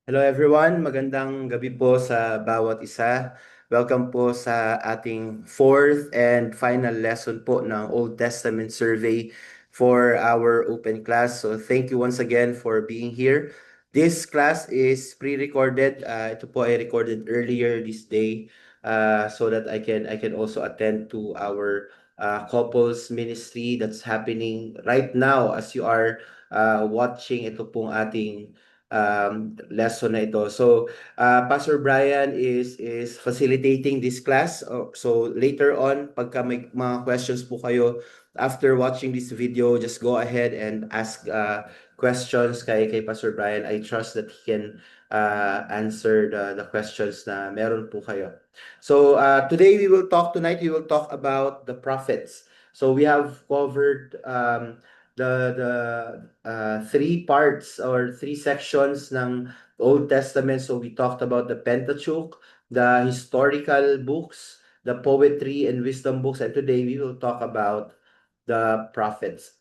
Hello everyone, magandang gabi po sa bawat isa. Welcome po sa ating fourth and final lesson po ng Old Testament survey for our open class. So thank you once again for being here. This class is pre-recorded. Ito po ay recorded earlier this day so that I can also attend to our couples ministry that's happening right now as you are watching ito pong ating lesson na ito. So, Pastor Brian is facilitating this class. So, later on, pagka may mga questions po kayo after watching this video, just go ahead and ask questions kay Pastor Brian. I trust that he can answer the questions na meron po kayo. So, tonight we will talk about the prophets. So, we have covered the three parts or three sections ng Old Testament. So we talked about the Pentateuch, the historical books, the poetry and wisdom books, and today we will talk about the prophets.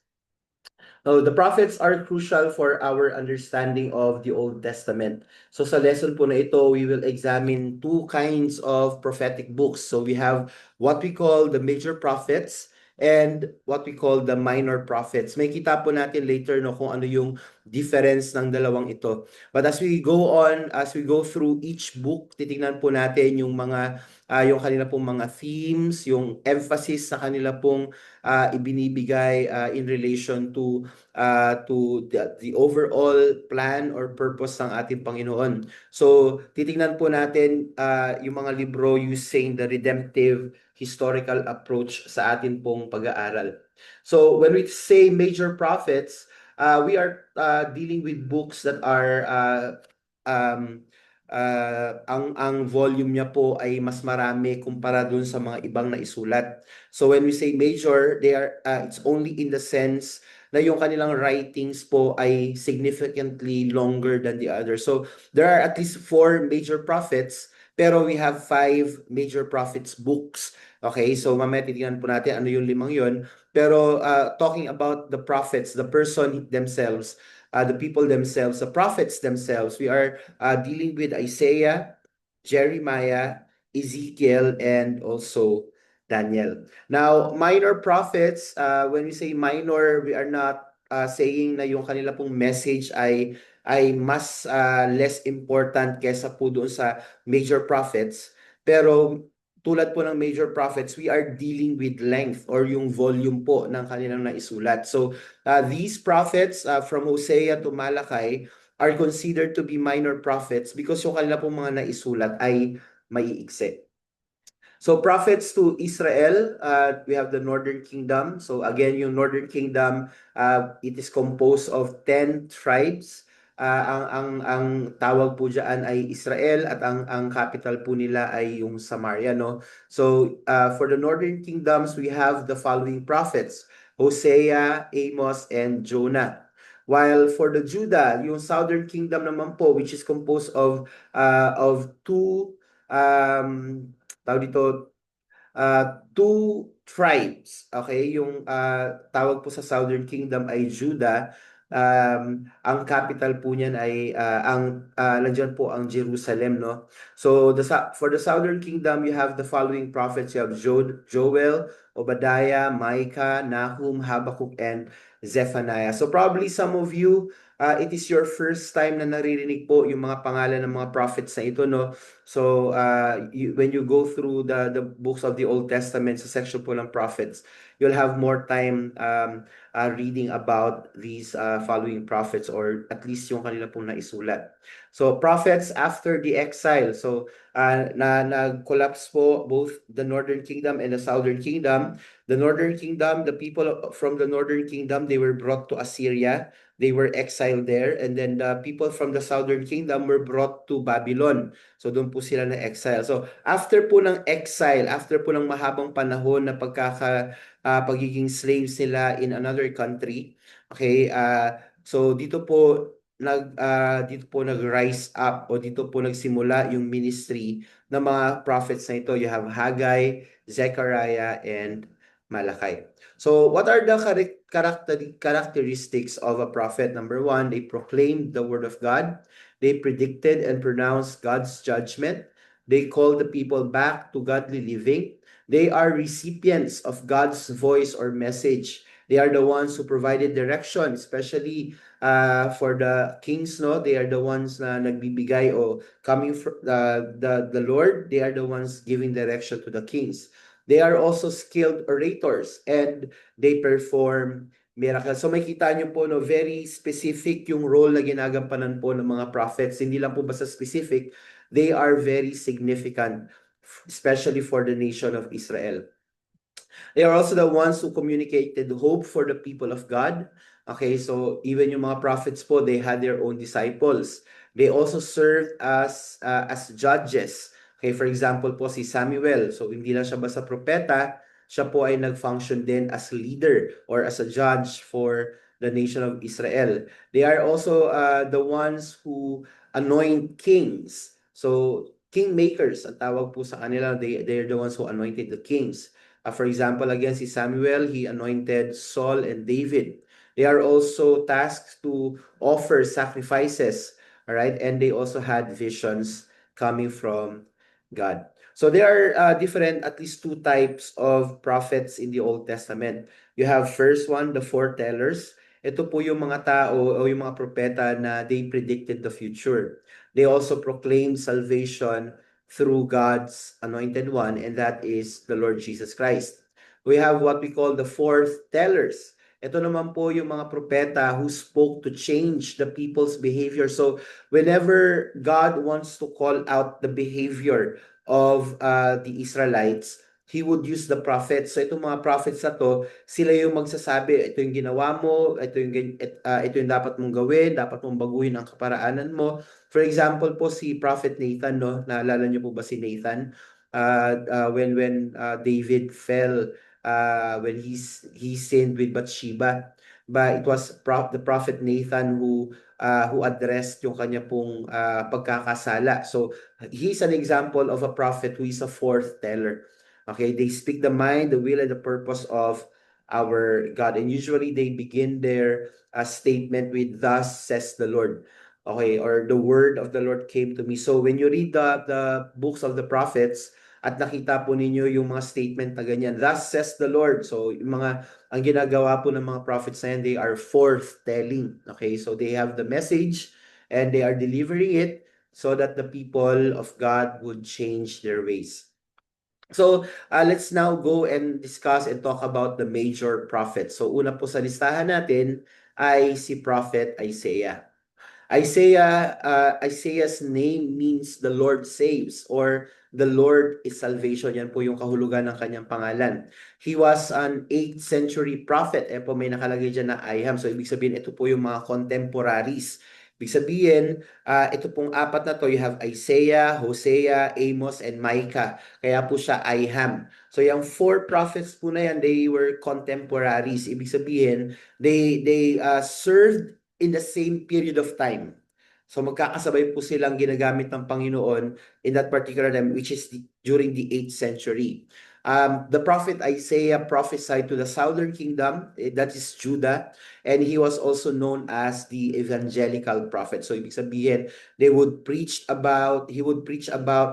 So the prophets are crucial for our understanding of the Old Testament. So sa lesson po na ito, we will examine two kinds of prophetic books. So we have what we call the major prophets and what we call the minor prophets. May kita po natin later no kung ano yung difference ng dalawang ito. But as we go on, as we go through each book, titingnan po natin yung mga yung kanila pong mga themes, yung emphasis sa kanila pong ibinibigay in relation to the overall plan or purpose ng ating Panginoon. So, titingnan po natin yung mga libro using the redemptive historical approach sa atin pong pag-aaral. So, when we say major prophets, we are dealing with books that are um, ang volume niya po ay mas marami kumpara dun sa mga ibang naisulat. So when we say major, it's only in the sense na yung kanilang writings po ay significantly longer than the others. So there are at least four major prophets, pero we have five major prophets books. Okay, so mamaya titingnan po natin ano yung limang yon. Pero talking about the prophets, the person themselves, the people themselves, the prophets themselves, we are dealing with Isaiah, Jeremiah, Ezekiel, and also Daniel. Now, minor prophets, when we say minor, we are not saying na yung kanila pong message ay mas less important kesa po doon sa major prophets. Pero tulad po ng major prophets, we are dealing with length or yung volume po ng kanilang naisulat. So, these prophets from Hosea to Malachi are considered to be minor prophets because yung kanila pong mga naisulat ay maiiksi. So prophets to Israel, we have the Northern Kingdom. So again, yung Northern Kingdom, it is composed of 10 tribes. Ang tawag po diyan ay Israel at ang capital po nila ay yung Samaria, no? So for the Northern Kingdoms, we have the following prophets: Hosea, Amos, and Jonah. While for the Judah, yung Southern Kingdom naman po, which is composed of two tawag dito, two tribes. Okay, yung tawag po sa Southern Kingdom ay Judah. Ang capital po niyan ay nandiyan po ang Jerusalem, no? So for the Southern Kingdom, you have the following prophets. You have Joel, Obadiah, Micah, Nahum, Habakkuk, and Zephaniah. So probably some of you, it is your first time na naririnig po yung mga pangalan ng mga prophets na ito, no? So, when you go through the books of the Old Testament sa section po ng prophets, you'll have more time reading about these following prophets or at least yung kanila pong naisulat. So, prophets after the exile. So, nag-collapse po both the Northern Kingdom and the Southern Kingdom. The Northern Kingdom, the people from the Northern Kingdom, they were brought to Assyria. They were exiled there. And then the people from the Southern Kingdom were brought to Babylon. So doon po sila na exile. So after po ng exile, after po ng mahabang panahon na pagiging slaves nila in another country, okay, so dito po nag-rise up o dito po nagsimula yung ministry ng mga prophets na ito. You have Haggai, Zechariah, and Malachi. So what are the characteristics of a prophet. Number one, they proclaimed the word of God. They predicted and pronounced God's judgment. They called the people back to godly living. They are recipients of God's voice or message. They are the ones who provided direction, especially for the kings, no? They are the ones na nagbibigay o coming from the Lord. They are the ones giving direction to the kings. They are also skilled orators and they perform miracles. So makita nyo po, no, very specific yung role na ginagampanan po ng mga prophets. Hindi lang po basta specific, they are very significant, especially for the nation of Israel. They are also the ones who communicated hope for the people of God. Okay, so even yung mga prophets po, they had their own disciples. They also served as judges. Okay, for example po si Samuel. So hindi lang siya basta propeta, siya po ay nag-function din as leader or as a judge for the nation of Israel. They are also the ones who anoint kings. So kingmakers, ang tawag po sa kanila, they're the ones who anointed the kings. For example, again, si Samuel, he anointed Saul and David. They are also tasked to offer sacrifices, all right? And they also had visions coming from God. So there are different, at least two types of prophets in the Old Testament. You have first one, the foretellers. Ito po yung mga tao o yung mga propeta na they predicted the future. They also proclaimed salvation through God's anointed one, and that is the Lord Jesus Christ. We have what we call the foretellers. Ito naman po yung mga propeta who spoke to change the people's behavior. So whenever God wants to call out the behavior of the Israelites, He would use the prophets. So itong mga prophets na to, sila yung magsasabi, ito yung ginawa mo, ito yung dapat mong gawin, dapat mong baguhin ang kaparaanan mo. For example po si Prophet Nathan, no? Naalala niyo po ba si Nathan? When David fell, when he sinned with Bathsheba, but it was the prophet Nathan who addressed yung kanya pong pagkakasala. So he's an example of a prophet who is a foreteller. Okay, they speak the mind, the will, and the purpose of our God, and usually they begin their statement with "Thus says the Lord." Okay, or the word of the Lord came to me. So when you read the books of the prophets at nakita po ninyo yung mga statement na ganyan, "Thus says the Lord." So yung ang ginagawa po ng mga prophets na yan, they are foretelling. Okay, so they have the message and they are delivering it so that the people of God would change their ways. So let's now go and discuss and talk about the major prophets. So una po sa listahan natin ay si Prophet Isaiah. Isaiah's name means the Lord saves or the Lord is salvation. Yan po yung kahulugan ng kanyang pangalan. He was an 8th century prophet. Po may nakalagay dyan na IHAM. So ibig sabihin ito po yung mga contemporaries. Ibig sabihin, ito pong apat na to, you have Isaiah, Hosea, Amos, and Micah. Kaya po siya IHAM. So yung 4 prophets po na yan, they were contemporaries. Ibig sabihin, they served in the same period of time. So magkakasabay po silang ginagamit ng Panginoon in that particular time, which is during the 8th century. The prophet Isaiah prophesied to the southern kingdom, that is Judah, and he was also known as the evangelical prophet. So ibig sabihin, he would preach about,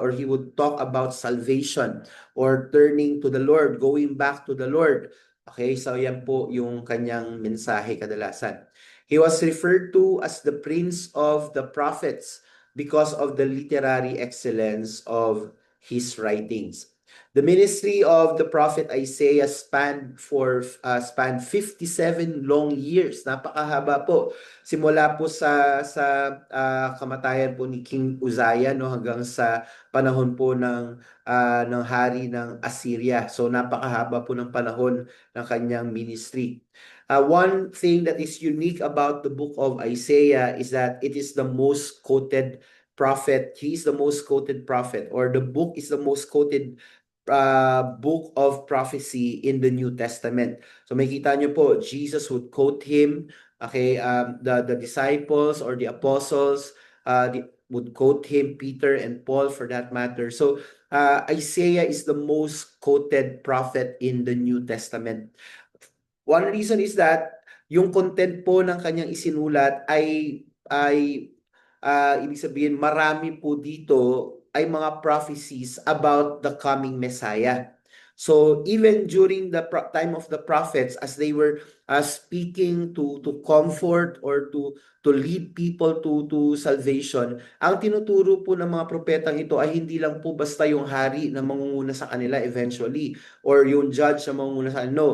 or he would talk about salvation or turning to the Lord, going back to the Lord. Okay, so yan po yung kanyang mensahe kadalasan. He was referred to as the Prince of the Prophets because of the literary excellence of his writings. The ministry of the prophet Isaiah spanned 57 long years. Napakahaba po. Simula po sa kamatayan po ni King Uzziah, no, hanggang sa panahon po ng hari ng Assyria. So napakahaba po ng panahon ng kanyang ministry. One thing that is unique about the book of Isaiah is that it is the most quoted prophet. He is the most quoted prophet, or the book is the most quoted book of prophecy in the New Testament. So makita nyo po, Jesus would quote him. Okay, the disciples or the apostles would quote him, Peter and Paul for that matter. So Isaiah is the most quoted prophet in the New Testament. One reason is that yung content po ng kanyang isinulat ay ibig sabihin marami po dito ay mga prophecies about the coming Messiah. So even during the time of the prophets, as they were speaking to comfort or to lead people to salvation, ang tinuturo po ng mga propetang ito ay hindi lang po basta yung hari na mangunguna sa kanila eventually or yung judge na mangunguna sa kanila. No,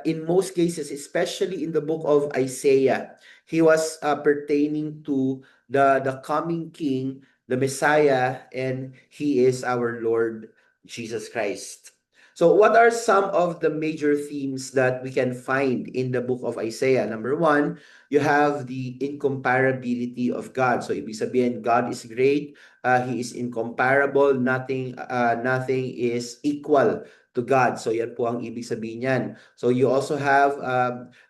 in most cases, especially in the book of Isaiah, he was pertaining to the coming King, the Messiah, and he is our Lord Jesus Christ. So, what are some of the major themes that we can find in the book of Isaiah? Number one, you have the incomparability of God. So, ibig sabihin, God is great. He is incomparable. Nothing is equal to God. So, yan po ang ibig sabihin niyan. So, you also have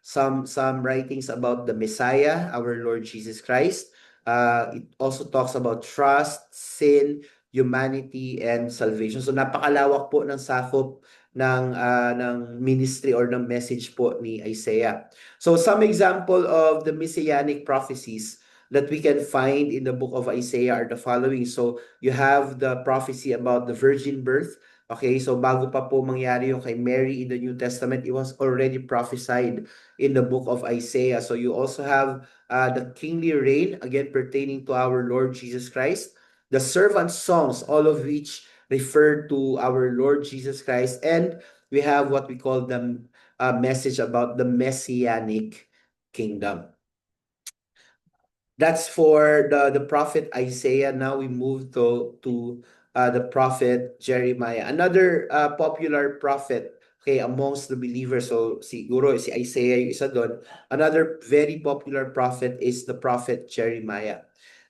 some writings about the Messiah, our Lord Jesus Christ. It also talks about trust, sin, humanity, and salvation. So napakalawak po ng sakop ng ministry or ng message po ni Isaiah. So some example of the messianic prophecies that we can find in the book of Isaiah are the following. So you have the prophecy about the virgin birth. Okay, so bago pa po mangyari yung kay Mary in the New Testament, it was already prophesied in the book of Isaiah. So you also have the kingly reign, again pertaining to our Lord Jesus Christ, the servant songs, all of which refer to our Lord Jesus Christ, and we have what we call the message about the messianic kingdom. That's for the prophet Isaiah. Now we move to the prophet Jeremiah, another popular prophet, okay, amongst the believers. So siguro si Isaiah yung isa doon. Another very popular prophet is the prophet Jeremiah.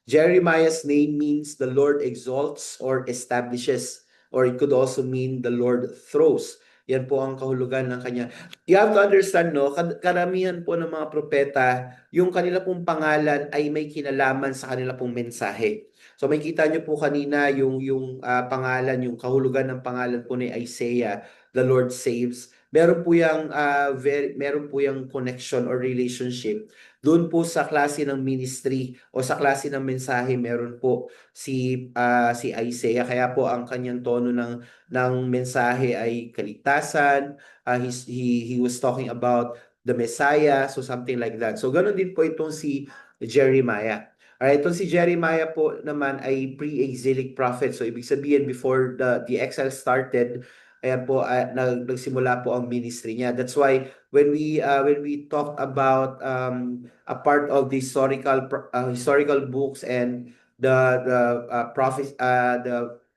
Jeremiah's name means the Lord exalts or establishes, or it could also mean the Lord throws. Yan po ang kahulugan ng kanya. You have to understand, no, karamihan po ng mga propeta, yung kanila pong pangalan ay may kinalaman sa kanila pong mensahe. So may kita nyo po kanina yung pangalan, yung kahulugan ng pangalan po ni Isaiah, the Lord saves. Meron po yung connection or relationship. Doon po sa klase ng ministry o sa klase ng mensahe, meron po si Isaiah. Kaya po ang kanyang tono ng mensahe ay kaligtasan. He was talking about the Messiah, so something like that. So ganun din po itong si Jeremiah. Alright, itong si Jeremiah po naman ay pre-exilic prophet. So ibig sabihin before the exile started, ayan po nagsimula po ang ministry niya. That's why when we talk about a part of the historical books and the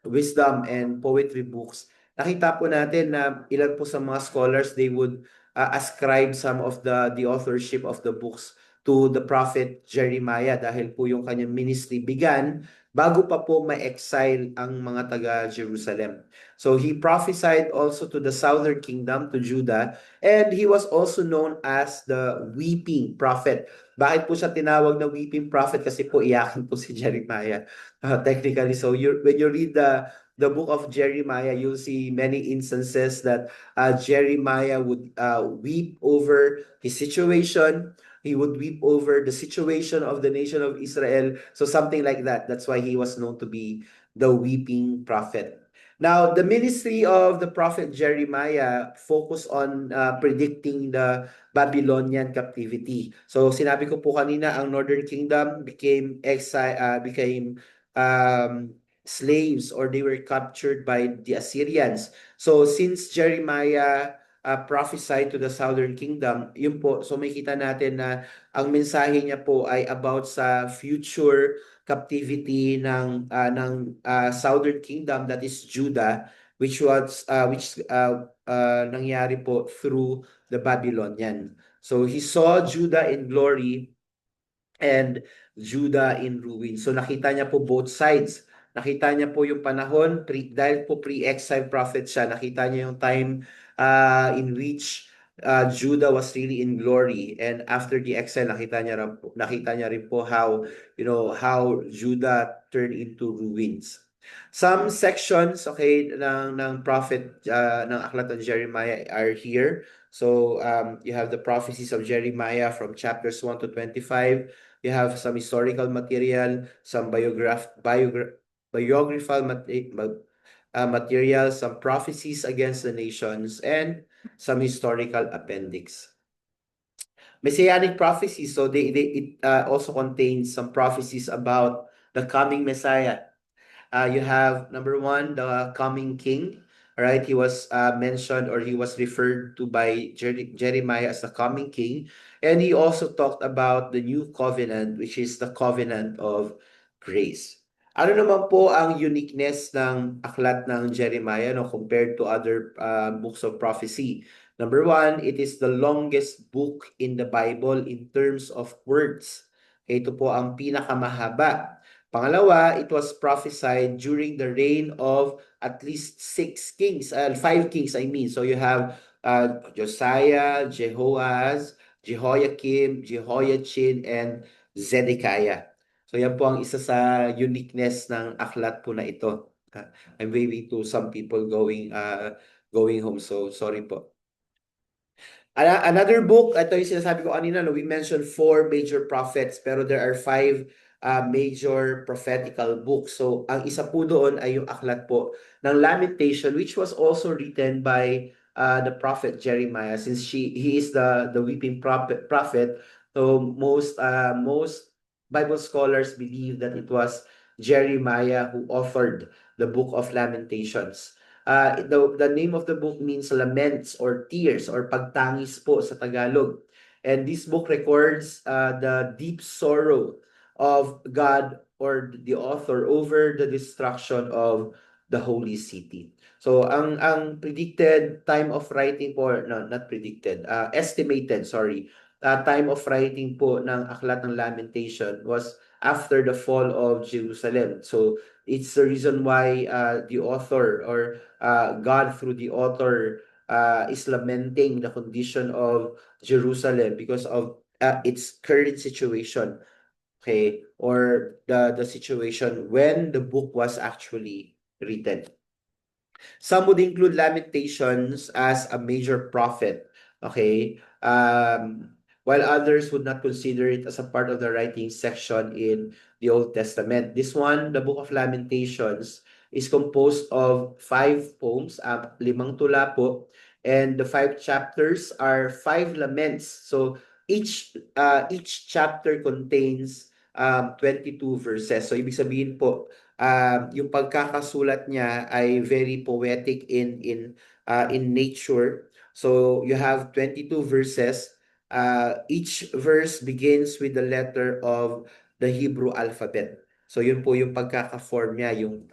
wisdom and poetry books, nakita po natin na ilan po sa mga scholars, they would ascribe some of the authorship of the books to the prophet Jeremiah dahil po yung kanyang ministry began bago pa po ma-exile ang mga taga Jerusalem. So he prophesied also to the southern kingdom, to Judah, and he was also known as the weeping prophet. Bakit po siya tinawag na weeping prophet? Kasi po iyakin po si Jeremiah. Technically, so when you read the book of Jeremiah, you'll see many instances that Jeremiah would weep over his situation. He would weep over the situation of the nation of Israel. So something like that. That's why he was known to be the weeping prophet. Now, the ministry of the prophet Jeremiah focused on predicting the Babylonian captivity. So sinabi ko po kanina, ang Northern Kingdom became slaves, or they were captured by the Assyrians. So since Jeremiah prophesied to the Southern Kingdom, yun po, so makita natin na ang mensahe niya po ay about sa future captivity ng Southern Kingdom, that is Judah, which nangyari po through the Babylonian. So he saw Judah in glory and Judah in ruin. So nakita niya po both sides. Nakita niya po yung panahon, dahil po pre-exile prophet siya, nakita niya yung time in which Judah was really in glory. And after the exile, nakita niya rin po how, how Judah turned into ruins. Some sections, okay, ng prophet ng aklat ng Jeremiah are here. So you have the prophecies of Jeremiah from chapters 1 to 25. You have some historical material, some biographical material, some prophecies against the nations, and some historical appendix. Messianic prophecies, so it also contains some prophecies about the coming Messiah. You have number one, the coming king. All right, he was mentioned, or he was referred to by Jeremiah as the coming king, and he also talked about the new covenant, which is the covenant of grace. Ano naman po ang uniqueness ng aklat ng Jeremiah, no, compared to other books of prophecy? Number one, it is the longest book in the Bible in terms of words. Ito po ang pinakamahaba. Pangalawa, it was prophesied during the reign of at least five kings, I mean. So you have Josiah, Jehoaz, Jehoiakim, Jehoiachin, and Zedekiah. So yan po ang isa sa uniqueness ng aklat po na ito. I'm waving to some people going home, so sorry po. Another book, ito yung sinasabi ko kanina, no, we mentioned four major prophets, pero there are five major prophetical books. So, ang isa po doon ay yung aklat po ng Lamentation, which was also written by the prophet Jeremiah, since he is the weeping prophet. So, most Bible scholars believe that it was Jeremiah who authored the book of Lamentations. The name of the book means laments or tears or pagtangis po sa Tagalog. And this book records the deep sorrow of God or the author over the destruction of the holy city. So ang predicted time of writing po, no, not predicted, estimated, sorry, time of writing po ng Aklat ng Lamentation was after the fall of Jerusalem. So it's the reason why the author, or God through the author, is lamenting the condition of Jerusalem because of its current situation, okay, or the situation when the book was actually written. Some would include Lamentations as a major prophet, okay, while others would not consider it as a part of the writing section in the Old Testament. This one, the Book of Lamentations, is composed of five poems, limang tula po, and the five chapters are five laments. So each chapter contains 22 verses. So ibig sabihin po, yung pagkakasulat niya ay very poetic in nature. So you have 22 verses. Each verse begins with the letter of the Hebrew alphabet. So yun po yung pagkaka-form niya, yung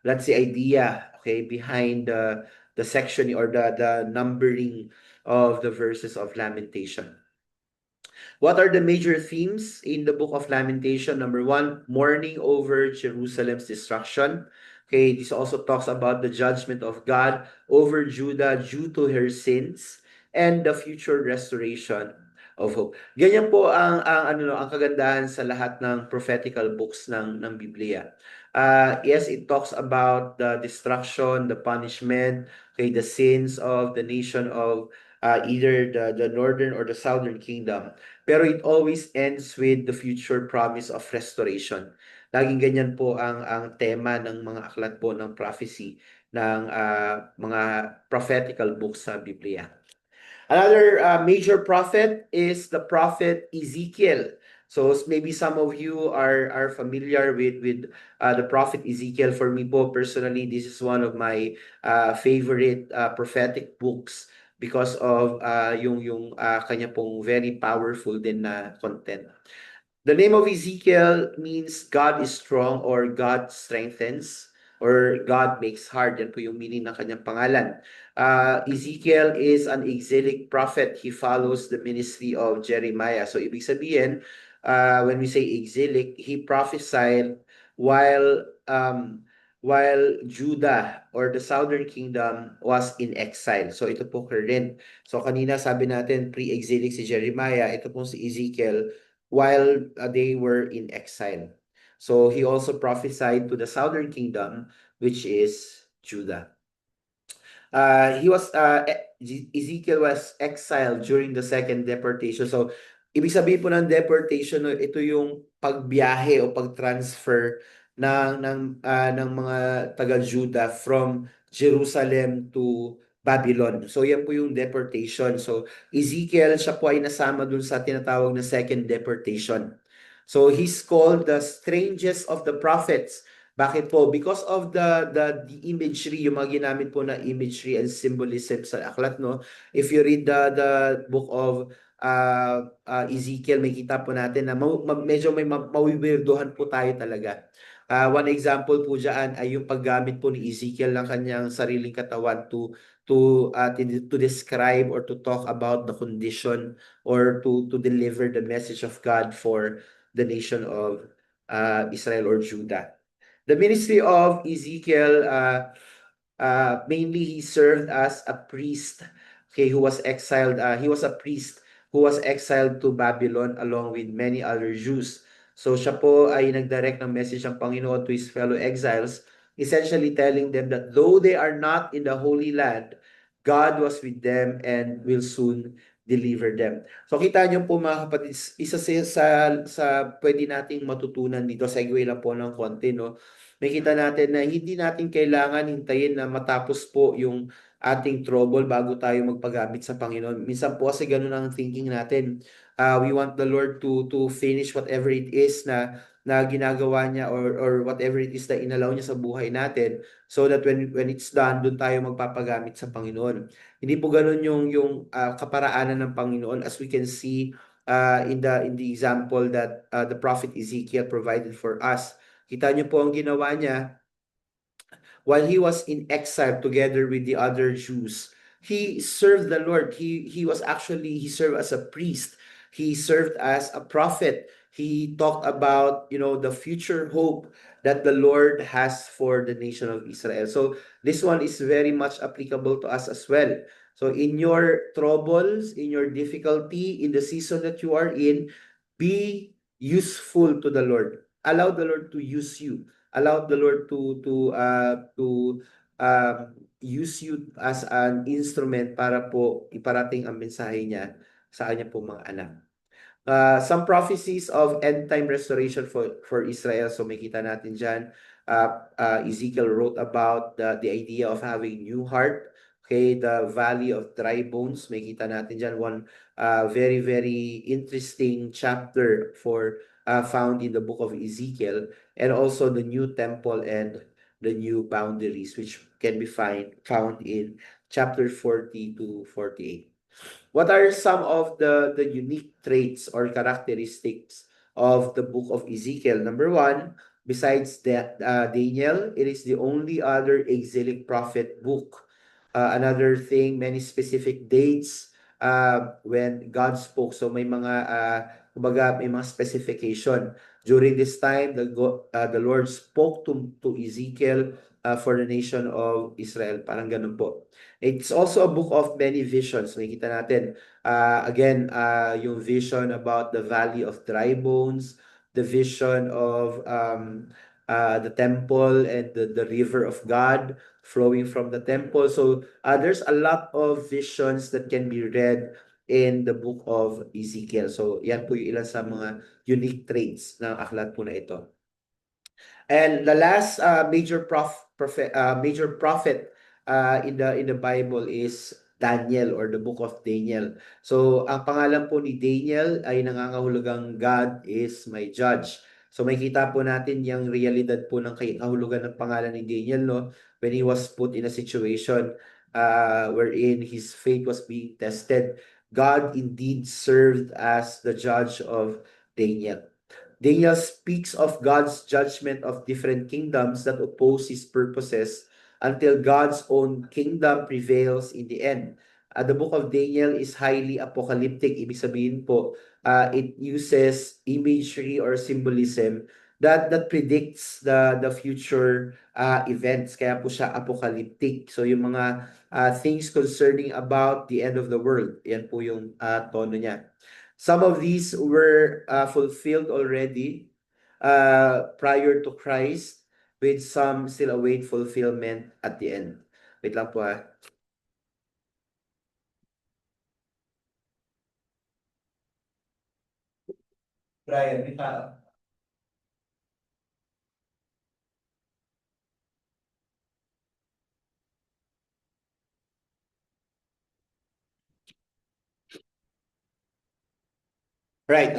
that's the idea, okay, behind the section or the numbering of the verses of Lamentation. What are the major themes in the book of Lamentation? Number one, mourning over Jerusalem's destruction. Okay, this also talks about the judgment of God over Judah due to her sins and the future restoration of hope. Ganyan po ang kagandahan sa lahat ng prophetical books ng Biblia. Yes, it talks about the destruction, the punishment, okay, the sins of the nation of either the northern or the southern kingdom. Pero it always ends with the future promise of restoration. Laging ganyan po ang tema ng mga aklat po ng prophecy ng mga prophetical books sa Biblia. Another major prophet is the prophet Ezekiel. So maybe some of you are familiar with the prophet Ezekiel. For me po personally, this is one of my favorite prophetic books because of yung kanya pong very powerful din na content. The name of Ezekiel means God is strong or God strengthens or God makes hard. Yan po yung meaning ng kanyang pangalan. Ezekiel is an exilic prophet. He follows the ministry of Jeremiah. So ibig sabihin, when we say exilic, he prophesied while Judah or the southern kingdom was in exile. So ito po current. So kanina sabi natin pre-exilic si Jeremiah, ito po si Ezekiel while they were in exile. So he also prophesied to the southern kingdom, which is Judah. Ezekiel was exiled during the second deportation. So, ibig sabihin po ng deportation, no, ito yung pagbiyahe o pag-transfer ng mga taga-Juda from Jerusalem to Babylon. So, yan po yung deportation. So, Ezekiel, siya po ay nasama dun sa tinatawag na second deportation. So, he's called the strangest of the prophets. Bakit po? Because of the imagery, yung mga ginamit po na imagery and symbolism sa aklat, no? If you read the book of Ezekiel, may kita po natin na medyo may mawibirduhan po tayo talaga. One example po dyan ay yung paggamit po ni Ezekiel ng kanyang sariling katawan to describe or to talk about the condition or to deliver the message of God for the nation of Israel or Judah. The ministry of Ezekiel, mainly he served as a priest, okay, who was exiled. He was a priest who was exiled to Babylon along with many other Jews. So siya po ay nagdirect ng message ng Panginoon to his fellow exiles, essentially telling them that though they are not in the Holy Land, God was with them and will soon deliver them. So kita niyo po mga kapatid, isa sa pwede nating matutunan dito, segue lang po ng konti, no? Makita natin na hindi natin kailangan hintayin na matapos po yung ating trouble bago tayo magpagamit sa Panginoon. Minsan po kasi ganun ang thinking natin. We want the Lord to finish whatever it is na ginagawa niya or whatever it is na inalaw niya sa buhay natin so that when it's done, doon tayo magpapagamit sa Panginoon. Hindi po ganun yung kaparaanan ng Panginoon as we can see in the example that the prophet Ezekiel provided for us. Kita niyo po ang ginawa niya while he was in exile together with the other Jews. He served the Lord. He served as a priest. He served as a prophet. He talked about, the future hope that the Lord has for the nation of Israel. So this one is very much applicable to us as well. So in your troubles, in your difficulty, in the season that you are in, be useful to the Lord. Allow the Lord to use you. Allow the Lord to use you as an instrument para po iparating ang mensahe niya sa kanya po mga anak. Some prophecies of end time restoration for Israel. So makita natin dyan, Ezekiel wrote about the idea of having new heart. Okay, the valley of dry bones. Makita natin dyan one very, very interesting chapter found in the book of Ezekiel, and also the new temple and the new boundaries, which can be found in chapter 40 to 48. What are some of the unique traits or characteristics of the book of Ezekiel? Number one, besides Daniel, it is the only other exilic prophet book. Another thing, many specific dates when God spoke. So may kumbaga, may mga specification. During this time, the Lord spoke to Ezekiel for the nation of Israel. Parang ganun po. It's also a book of many visions. Makikita natin, again, yung vision about the valley of dry bones, the vision of the temple and the river of God flowing from the temple. So there's a lot of visions that can be read in the book of Ezekiel. So yan po yung ilan sa mga unique traits ng aklat po na ito. And the last major prophet in the Bible is Daniel or the book of Daniel. So ang pangalan po ni Daniel ay nangangahulugang God is my judge. So makita po natin yung realidad po ng kahulugan ng pangalan ni Daniel, no, when he was put in a situation wherein his faith was being tested. God indeed served as the judge of Daniel. Daniel speaks of God's judgment of different kingdoms that oppose his purposes until God's own kingdom prevails in the end. The book of Daniel is highly apocalyptic. Ibig sabihin po, it uses imagery or symbolism that predicts the future events. Kaya po siya apocalyptic. So yung mga things concerning about the end of the world, yan po yung tono niya. Some of these were fulfilled already prior to Christ, with some still await fulfillment at the end. Wait lang po. Brian, may tao. Right.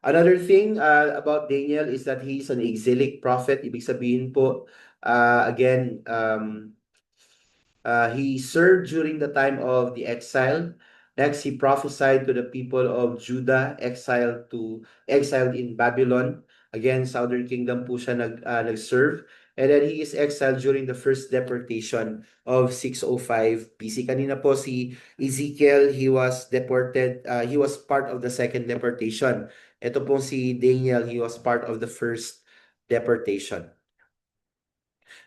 Another thing about Daniel is that he's an exilic prophet. Ibig sabihin po, again, he served during the time of the exile. Next, he prophesied to the people of Judah, exiled in Babylon. Again, Southern Kingdom po siya nag-serve. And then he is exiled during the first deportation of 605 BC. Kanina po si Ezekiel, he was deported, he was part of the second deportation. Ito po si Daniel, he was part of the first deportation.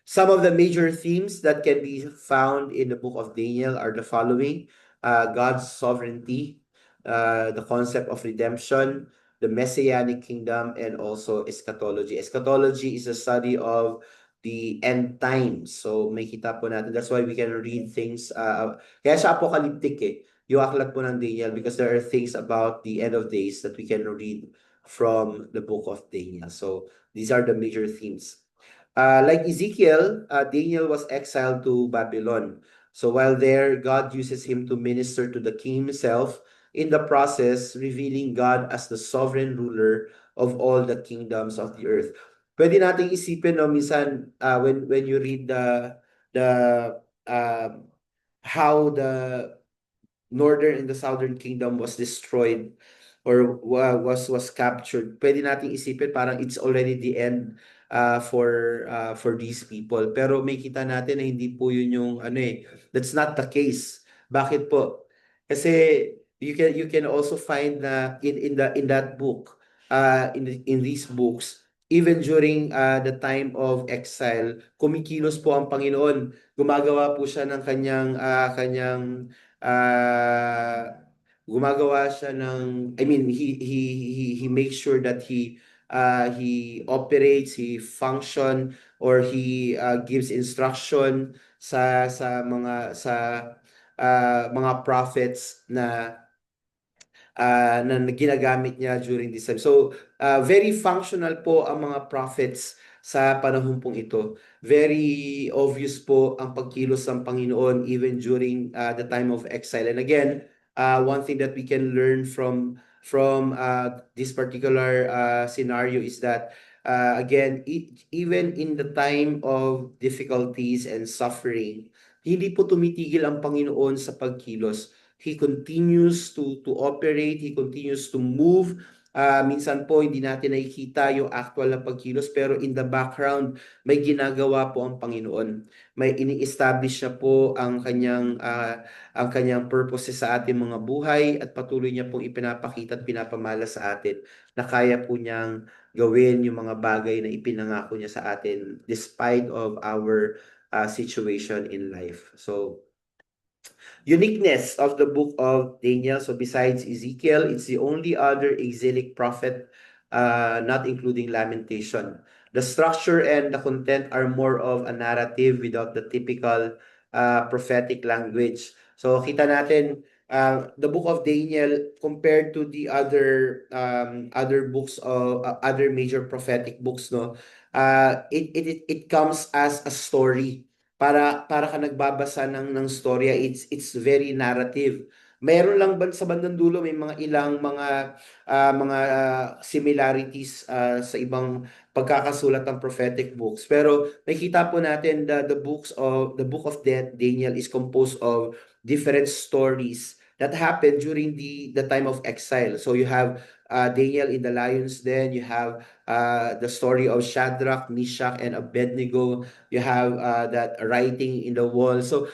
Some of the major themes that can be found in the book of Daniel are the following: God's sovereignty, the concept of redemption, the messianic kingdom, and also eschatology. Eschatology is a study of the end times. So may kita po natin. That's why we can read things. Kaya siya apocalyptic yung aklat po ng Daniel, because there are things about the end of days that we can read from the book of Daniel. So these are the major themes. Like Ezekiel, Daniel was exiled to Babylon. So while there, God uses him to minister to the king himself, in the process, revealing God as the sovereign ruler of all the kingdoms of the earth. Pwede nating isipin, no, minsan, when you read the how the northern and the southern kingdom was destroyed or was captured, pwede nating isipin parang it's already the end for these people. Pero may kita natin na hindi po yun yung ano that's not the case. Bakit po? Kasi you can also find na in that book, in these books, even during the time of exile, kumikilos po ang Panginoon. Gumagawa po siya ng uh, gumagawa siya ng, I mean, he makes sure that he operates, he function, or he gives instruction sa mga prophets na ginagamit niya during this time. So, very functional po ang mga prophets sa panahon pong ito. Very obvious po ang pagkilos ng Panginoon even during the time of exile. And again, one thing that we can learn from this particular scenario is that again, even in the time of difficulties and suffering, hindi po tumitigil ang Panginoon sa pagkilos. He continues to operate, he continues to move. Minsan po hindi natin nakikita yung actual na pagkilos, pero in the background may ginagawa po ang Panginoon. May ini-establish siya po ang kanyang purposes sa ating mga buhay, at patuloy niya pong ipinapakita at pinapamala sa atin na kaya po niyang gawin yung mga bagay na ipinangako niya sa atin despite of our situation in life. So uniqueness of the book of Daniel. So besides Ezekiel, it's the only other exilic prophet, not including Lamentation. The structure and the content are more of a narrative without the typical prophetic language. So kita natin, the book of Daniel compared to the other books of other major prophetic books, no, it comes as a story. Para ka nagbabasa ng storya, it's very narrative. Meron lang sa bandang dulo may mga ilang mga similarities sa ibang pagkakasulat ng prophetic books. Pero nakita po natin the book of Daniel is composed of different stories that happened during the time of exile. So you have Daniel in the lion's den, you have the story of Shadrach, Meshach, and Abednego. You have that writing in the wall. So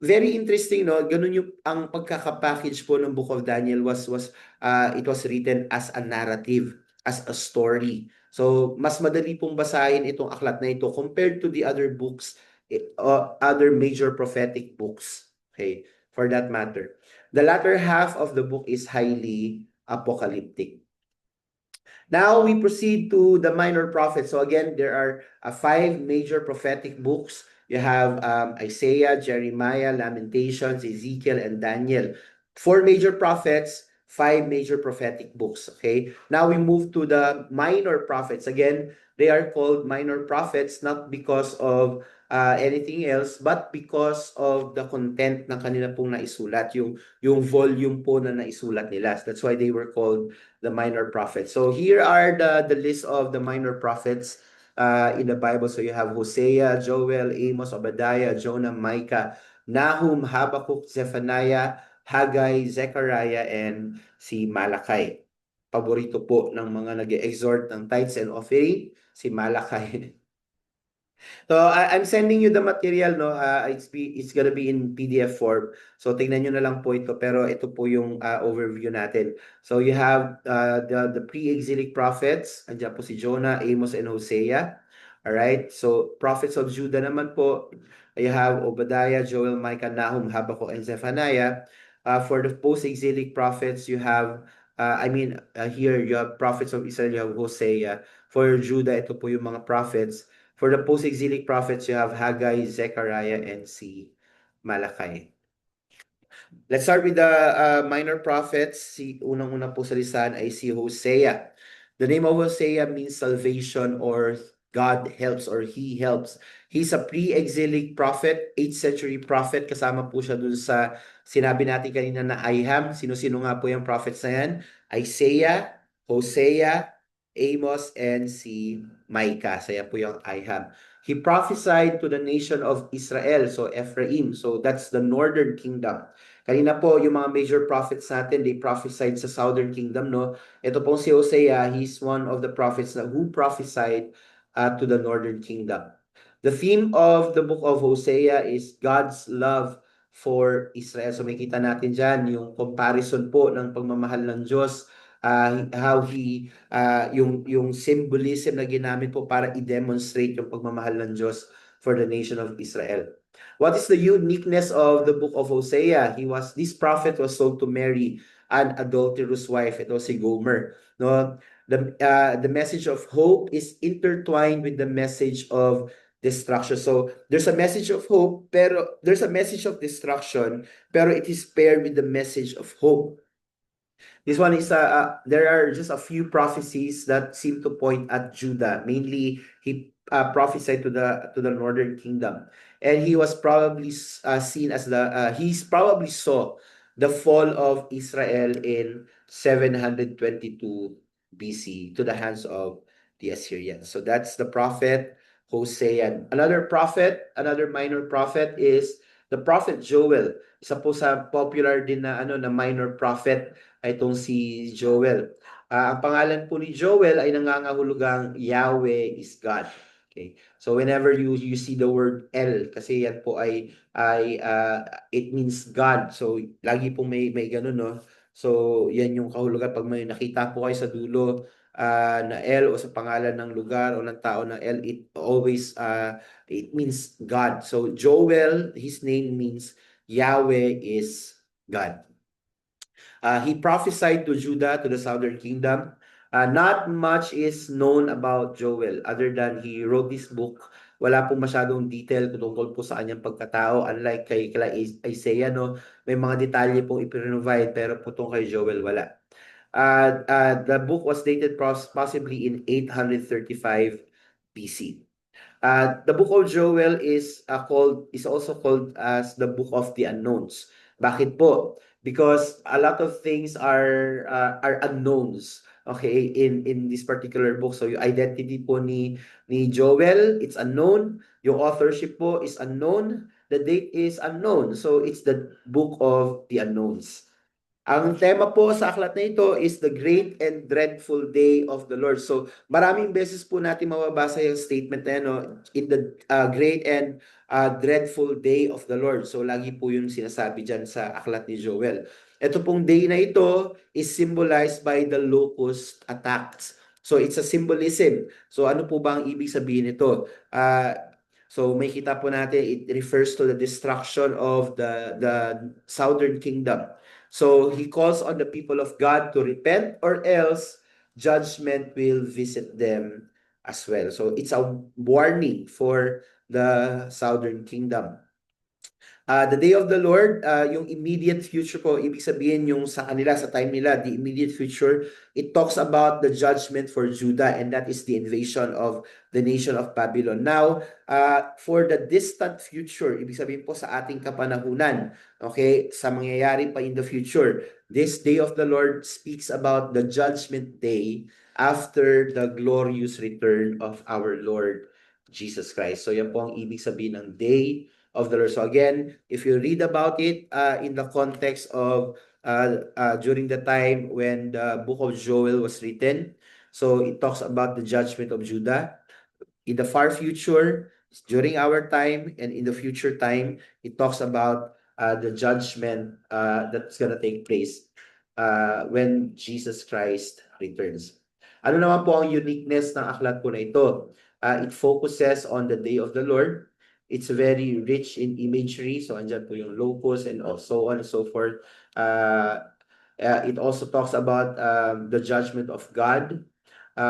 very interesting, no? Ganun yung ang pagkakapackage po ng Book of Daniel was it was written as a narrative, as a story. So mas madali pong basahin itong aklat na ito compared to the other books, other major prophetic books. Okay, for that matter. The latter half of the book is highly apocalyptic. Now we proceed to the minor prophets. So again, there are five major prophetic books. You have Isaiah, Jeremiah, Lamentations, Ezekiel, and Daniel. Four major prophets, 5 major prophetic books. Okay, now we move to the minor prophets. Again, they are called minor prophets not because of anything else, but because of the content ng kanila pong naisulat, yung volume po na naisulat nila. That's why they were called the minor prophets. So here are the list of the minor prophets in the Bible. So you have Hosea, Joel, Amos, Obadiah, Jonah, Micah, Nahum, Habakkuk, Zephaniah, Haggai, Zechariah, and si Malachi. Paborito po ng mga nag-exhort ng tithes and offering, si Malachi. So I'm sending you the material, no. It's gonna be in PDF form. So tingnan nyo na lang po ito, pero ito po yung overview natin. So you have the pre-exilic prophets. Andiyan po si Jonah, Amos, and Hosea. All right. So prophets of Judah naman po. You have Obadiah, Joel, Micah, Nahum, Habakkuk, and Zephaniah. For the post-exilic prophets, you have here you have prophets of Israel, you have Hosea. For Judah, ito po yung mga prophets. For the post-exilic prophets, you have Haggai, Zechariah, and si Malachi. Let's start with the minor prophets. Si unang-una po sa listahan ay si Hosea. The name of Hosea means salvation or God helps or He helps. He's a pre-exilic prophet, 8th century prophet. Kasama po siya dun sa sinabi natin kanina na Iham. Sino-sino nga po yung prophets na yan? Isaiah, Hosea, Amos, and si Micah. So yan po yung Iham. He prophesied to the nation of Israel, so Ephraim. So that's the northern kingdom. Kanina po, yung mga major prophets natin, they prophesied sa Southern Kingdom, no? Ito pong si Hosea, he's one of the prophets who prophesied to the Northern Kingdom. The theme of the book of Hosea is God's love for Israel. So makita natin dyan yung comparison po ng pagmamahal ng Diyos, how yung symbolism na ginamit po para i-demonstrate yung pagmamahal ng Diyos for the nation of Israel. What is the uniqueness of the book of Hosea? This prophet was sold to Mary, an adulterous wife. Ito si Gomer. No, the message of hope is intertwined with the message of destruction. So there's a message of hope, pero there's a message of destruction, pero it is paired with the message of hope. This one is there are just a few prophecies that seem to point at Judah. Mainly, he prophesied to the northern kingdom, and he was probably seen as he's probably saw the fall of Israel in 722 BC to the hands of the Assyrians. So that's the prophet Hosea. Another minor prophet is the prophet Joel. Isa po sa popular din na na minor prophet ay itong si Joel. Ang pangalan po ni Joel ay nangangahulugang Yahweh is God. Okay. So whenever you see the word El, kasi yan po ay it means God. So lagi po may ganun, no? So yan yung kahulugan pag may nakita po kayo sa dulo na El o sa pangalan ng lugar o ng tao na El, it always it means God. So Joel, his name means Yahweh is God. He prophesied to Judah, to the southern kingdom. Not much is known about Joel other than he wrote this book. Wala pong masyadong detail tungkol po sa kanyang pagkatao. Unlike kay Isaiah, no, may mga detalye pong ipinrovide pero po tungkol kay Joel, wala. The book was dated possibly in 835 BC. The book of Joel is also called as the book of the unknowns. Bakit po? Because a lot of things are unknowns. Okay, in this particular book. So yung identity po ni Joel, it's unknown. Yung authorship po is unknown. The date is unknown. So it's the book of the unknowns. Ang tema po sa aklat na ito is the great and dreadful day of the Lord. So, maraming beses po natin mababasa yung statement na yan, no? In the great and dreadful day of the Lord. So, lagi po yung sinasabi dyan sa aklat ni Joel. Ito pong day na ito is symbolized by the locust attacks. So, it's a symbolism. So, ano po ba ang ibig sabihin nito? So, may kita po natin, it refers to the destruction of the southern kingdom. So he calls on the people of God to repent or else judgment will visit them as well. So it's a warning for the southern kingdom. The day of the Lord, yung immediate future po, ibig sabihin yung sa kanila, sa time nila, the immediate future, it talks about the judgment for Judah, and that is the invasion of the nation of Babylon. Now, for the distant future, ibig sabihin po sa ating kapanahunan, okay, sa mangyayari pa in the future, this day of the Lord speaks about the judgment day after the glorious return of our Lord Jesus Christ. So yan po ang ibig sabihin ng day of the Lord. So again, if you read about it in the context of during the time when the book of Joel was written, so it talks about the judgment of Judah. In the far future, during our time, and in the future time, it talks about the judgment that's gonna take place when Jesus Christ returns. Ano naman po ang uniqueness ng aklat po na ito? It focuses on the day of the Lord. It's very rich in imagery. So, andyan po yung locus and so on and so forth. It also talks about the judgment of God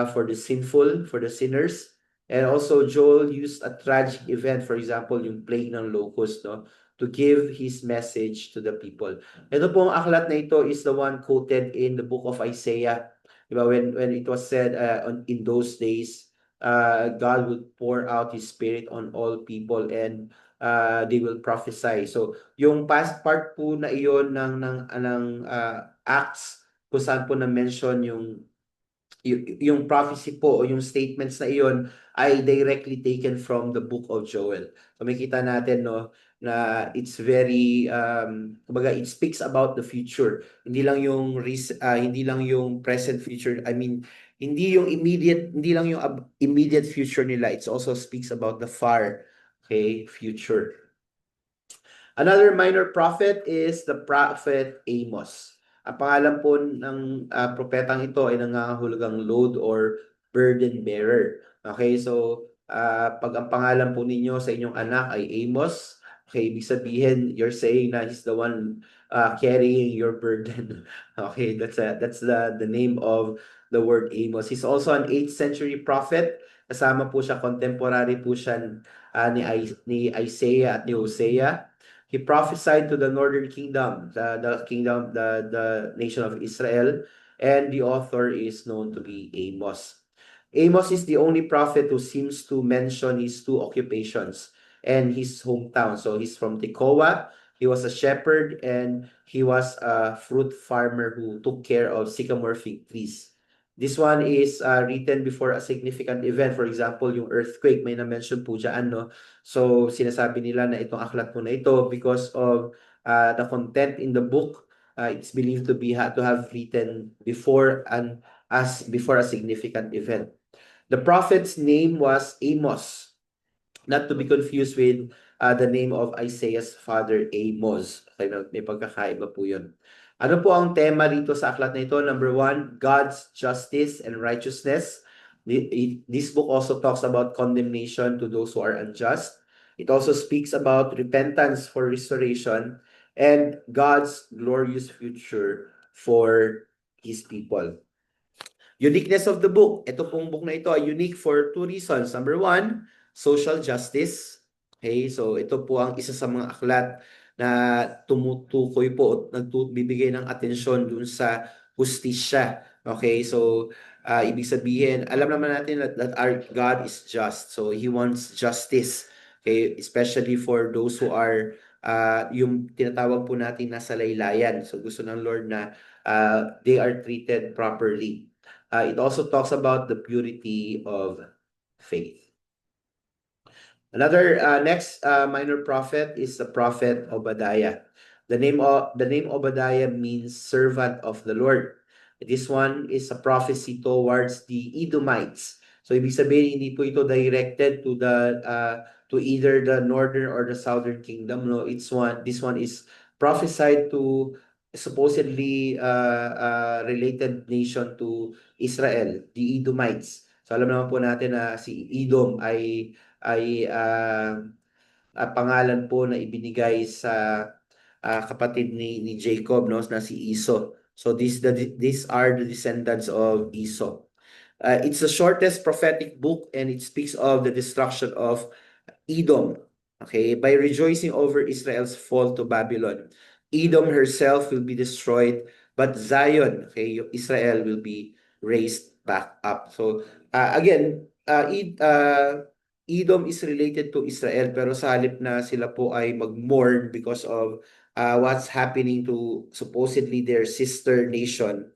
for the sinful, for the sinners. And also, Joel used a tragic event, for example, yung plague ng locust, no, to give his message to the people. Ito pong aklat na ito is the one quoted in the book of Isaiah. Diba? When it was said in those days, God would pour out His Spirit on all people and they will prophesy. So, yung past part po na iyon ng Acts, kung saan po na-mention yung prophecy po o yung statements na iyon ay directly taken from the book of Joel. So makita natin no na it's very kumbaga it speaks about the future. Hindi lang yung present future. I mean, hindi lang yung immediate future nila. It also speaks about the far future. Another minor prophet is the prophet Amos. Ang pangalan po ng propetang ito ay nangangahulugang load or burden bearer. Okay, so pag ang pangalan po ninyo sa inyong anak ay Amos, okay, ibig sabihin you're saying na he's the one carrying your burden. Okay, that's the name of the word Amos. He's also an 8th century prophet. Kasama po siya, contemporary po siya ni Isaiah at ni Hosea. He prophesied to the northern kingdom, the nation of Israel, and the author is known to be Amos. Amos is the only prophet who seems to mention his two occupations and his hometown. So he's from Tekoa. He was a shepherd and he was a fruit farmer who took care of sycamore fig trees. This one is written before a significant event. For example, yung earthquake, may na-mention po dyan, no? So, sinasabi nila na itong aklat po na ito because of the content in the book, it's believed to have written before before a significant event. The prophet's name was Amos, not to be confused with the name of Isaiah's father, Amos. Okay, may pagkakaiba po yun. Ano po ang tema dito sa aklat na ito? Number 1, God's justice and righteousness. This book also talks about condemnation to those who are unjust. It also speaks about repentance for restoration and God's glorious future for His people. Uniqueness of the book. Ito pong book na ito ay unique for 2 reasons. Number 1, social justice. Okay, so ito po ang isa sa mga aklat na tumutukoy po at nagbibigay ng atensyon dun sa hustisya. Okay, so ibig sabihin, alam naman natin that our God is just. So He wants justice. Okay, especially for those who are yung tinatawag po natin nasa laylayan. So gusto ng Lord na they are treated properly. It also talks about the purity of faith. Another next minor prophet is the prophet Obadiah. The name Obadiah means servant of the Lord. This one is a prophecy towards the Edomites. So ibig sabihin hindi po ito directed to either the northern or the southern kingdom. No, this one is prophesied to supposedly related nation to Israel, the Edomites. So alam naman po natin na si Edom ay pangalan po na ibinigay sa kapatid ni Jacob, no, na si Esau. So these are the descendants of Esau. It's the shortest prophetic book and it speaks of the destruction of Edom. Okay, by rejoicing over Israel's fall to Babylon. Edom herself will be destroyed, but Zion, okay, Israel will be raised back up. So again, Edom is related to Israel, pero sa halip na sila po ay mag-mourn because of what's happening to supposedly their sister nation.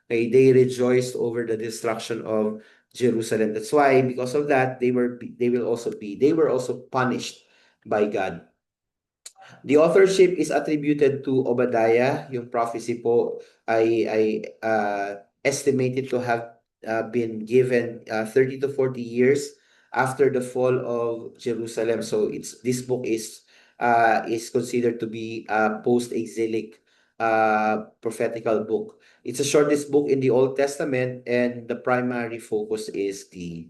Okay, they rejoiced over the destruction of Jerusalem. That's why, because of that, they were also punished by God. The authorship is attributed to Obadiah. Yung prophecy po ay estimated to have been given 30 to 40 years after the fall of Jerusalem. So this book is considered to be a post-exilic prophetical book. It's the shortest book in the Old Testament, and the primary focus is the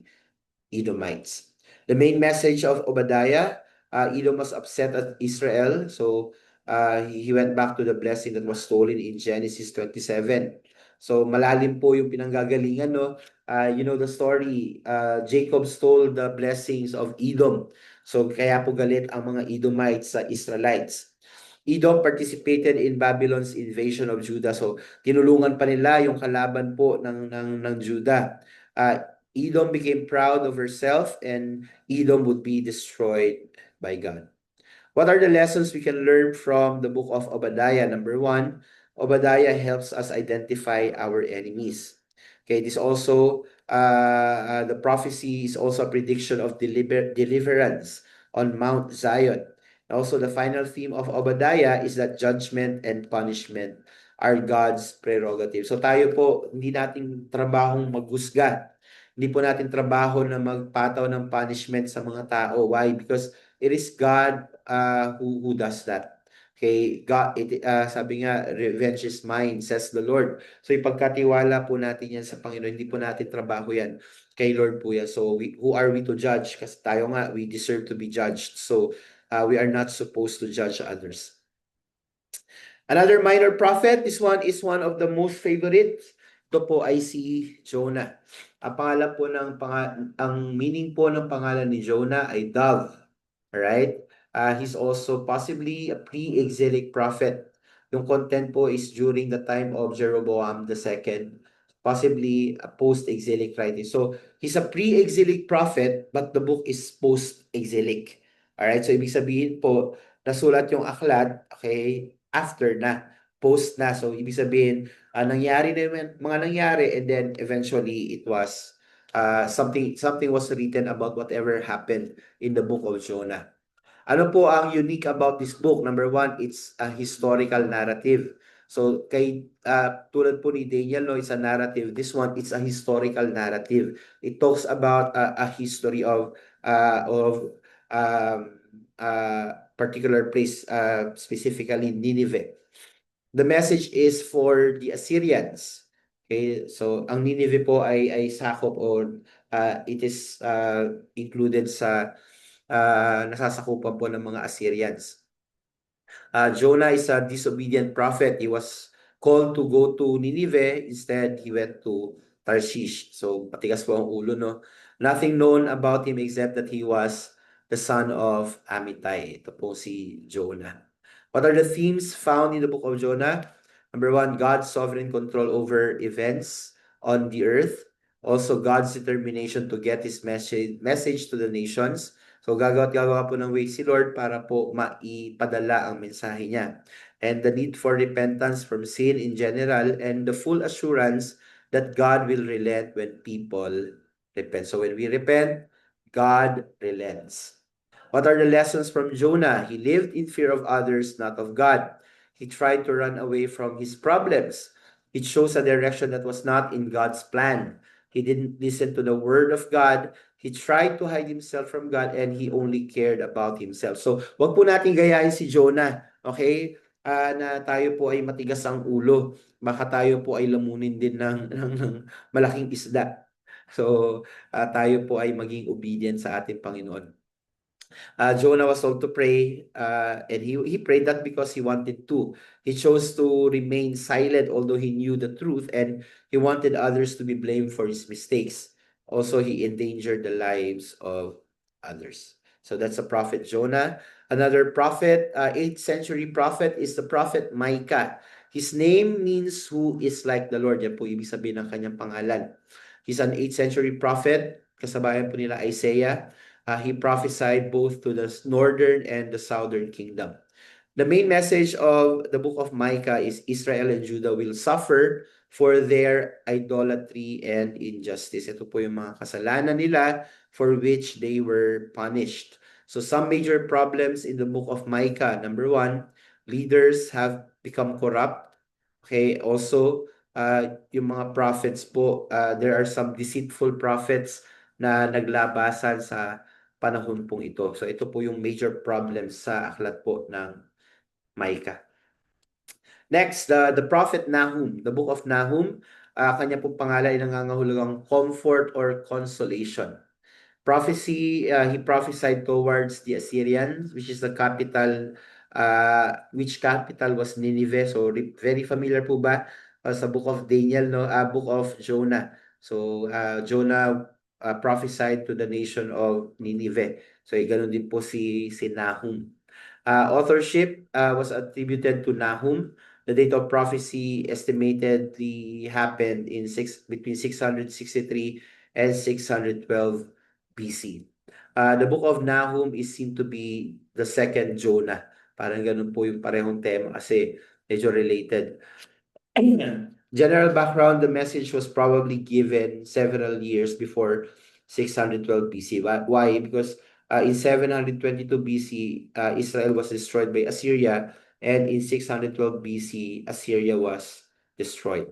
Edomites. The main message of Obadiah, Edom was upset at Israel, so he went back to the blessing that was stolen in Genesis 27. So malalim po yung pinanggagalingan, no? You know the story, Jacob stole the blessings of Edom. So kaya po galit ang mga Edomites sa Israelites. Edom participated in Babylon's invasion of Judah. So tinulungan pa nila yung kalaban po ng Judah. Edom became proud of herself, and Edom would be destroyed by God. What are the lessons we can learn from the book of Obadiah? Number one, Obadiah helps us identify our enemies. Okay, this also, the prophecy is also a prediction of deliverance on Mount Zion. Also, the final theme of Obadiah is that judgment and punishment are God's prerogative. So tayo po, hindi nating trabahong maghusga. Hindi po natin trabaho na magpataw ng punishment sa mga tao. Why? Because it is God who does that. Okay, God, sabi nga, revenge is mine, says the Lord. So ipagkatiwala po natin yan sa Panginoon, hindi po natin trabaho yan. Kay Lord po yan. So who are we to judge? Kasi tayo nga, we deserve to be judged. So we are not supposed to judge others. Another minor prophet, this one is one of the most favorites. Ito po ay si Jonah. Ang pangalan po ang meaning po ng pangalan ni Jonah ay dove. Alright? He's also possibly a pre-exilic prophet. Yung content po is during the time of Jeroboam II, possibly a post-exilic writing. So, he's a pre-exilic prophet, but the book is post-exilic. Alright? So, ibig sabihin po, nasulat yung aklat, okay, after na, post na. So, ibig sabihin, nangyari na yung mga nangyari, and then eventually it was something was written about whatever happened in the book of Jonah. Ano po ang unique about this book? Number one, it's a historical narrative. So tulad po ni Daniel, no, it's a narrative. This one, it's a historical narrative. It talks about a history of particular place, specifically Nineveh. The message is for the Assyrians. Okay, so ang Nineveh po ay sakop, or it is included sa nasasakupan po ng mga Assyrians. Jonah is a disobedient prophet. He was called to go to Nineveh. Instead, he went to Tarshish. So, patigas po ang ulo, no? Nothing known about him except that he was the son of Amittai. Ito po si Jonah. What are the themes found in the book of Jonah? Number one, God's sovereign control over events on the earth. Also, God's determination to get his message to the nations. So gagawa po ng way si Lord para po maipadala ang mensahe niya. And the need for repentance from sin in general, and the full assurance that God will relent when people repent. So when we repent, God relents. What are the lessons from Jonah? He lived in fear of others, not of God. He tried to run away from his problems. It shows a direction that was not in God's plan. He didn't listen to the word of God. He tried to hide himself from God, and he only cared about himself. So, wag po natin gayahin si Jonah, okay? Na tayo po ay matigas ang ulo. Baka tayo po ay lamunin din ng malaking isda. So, tayo po ay maging obedient sa ating Panginoon. Jonah was told to pray, and he prayed that because he wanted to. He chose to remain silent, although he knew the truth, and he wanted others to be blamed for his mistakes. Also, he endangered the lives of others. So that's the prophet Jonah. Another prophet, 8th century prophet, is the prophet Micah. His name means who is like the Lord. Yan po ibig sabihin ng kanyang pangalan. He's an 8th century prophet. Kasabayan po nila Isaiah. He prophesied both to the northern and the southern kingdom. The main message of the book of Micah is Israel and Judah will suffer for their idolatry and injustice. Ito po yung mga kasalanan nila for which they were punished. So some major problems in the book of Micah. Number one, leaders have become corrupt. Okay, also, yung mga prophets po, there are some deceitful prophets na naglabasan sa panahon pong ito. So ito po yung major problems sa aklat po ng Micah. Next, the prophet Nahum, the book of Nahum, kanya pong pangalan ay nangangahulugang comfort or consolation. Prophecy, he prophesied towards the Assyrians, which is the capital, which capital was Nineveh. So very familiar po ba sa book of Daniel, no? Book of Jonah. So Jonah prophesied to the nation of Nineveh. So ganun din po si Nahum. Authorship was attributed to Nahum. The date of prophecy estimatedly happened in between 663 and 612 BC. The book of Nahum is seen to be the second Jonah. Parang ganun po yung parehong tema kasi medyo related. General background, the message was probably given several years before 612 BC. Why? Because in 722 BC, Israel was destroyed by Assyria, and in 612 BC, Assyria was destroyed.